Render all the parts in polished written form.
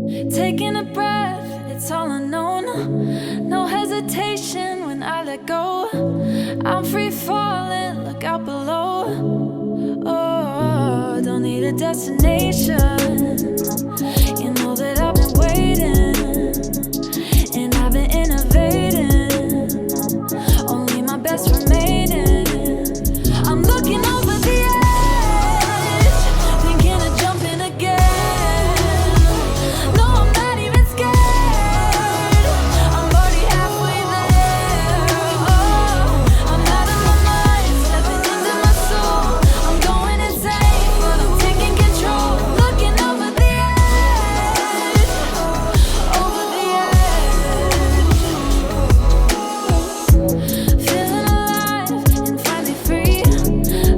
Taking a breath, it's all unknown. No hesitation when I let go. I'm free falling, look out below. Oh, don't need a destination. You know that I've been waiting, and I've been innovating. Only my best remaining. I'm looking over the edge, thinking of jumping again. No, I'm not even scared. I'm already halfway there. Oh, I'm out of my mind, stepping into my soul. I'm going insane, but I'm taking control. Looking over the edge, over the edge. Feeling alive and finally free.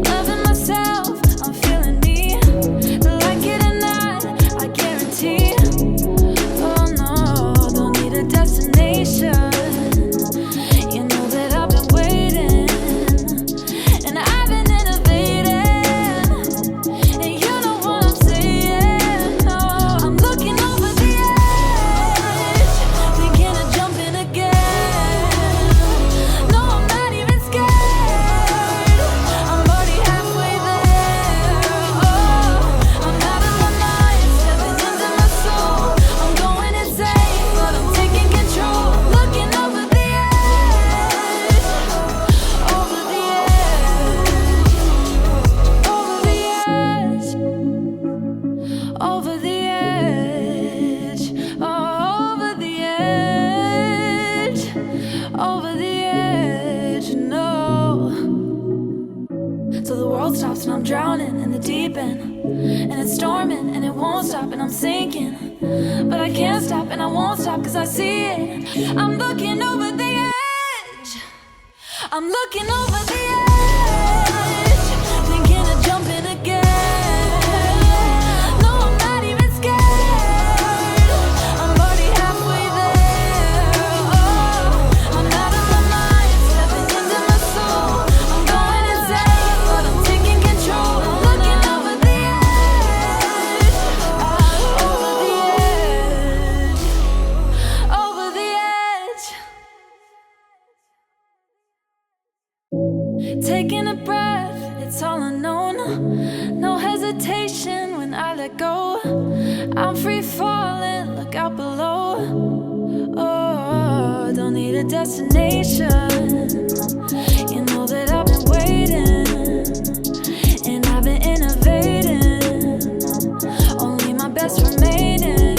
Loving myself, I'm feeling me. Like it or not, I guarantee. Oh no, don't need a destination. You know that I've been waiting, and I've been innovating. And you know what I'm saying. No, I'm looking over the edge, thinking of jumping again. No, I'm not even scared. I'm already halfway there. Oh, I'm out of my mind, stepping into my soul. I'm going insane, but I'm taking control. Looking over the edge, over the edge, over the edge, over the edge, over the edge, no. So the world stops and I'm drowning in the deep end, and it's storming and it won't stop and I'm sinking, but I can't stop and I won't stop 'cause I see it. I'm looking over the edge, I'm looking over the edge, thinking of jumping again. No, I'm not even scared. I'm already halfway there. Oh, I'm out of my mind, stepping into my soul. I'm going insane, but I'm taking control. I'm looking over the edge, over the edge, over the edge. Taking a breath, it's all unknown. No hesitation when I let go. I'm free falling, look out below. Oh, don't need a destination.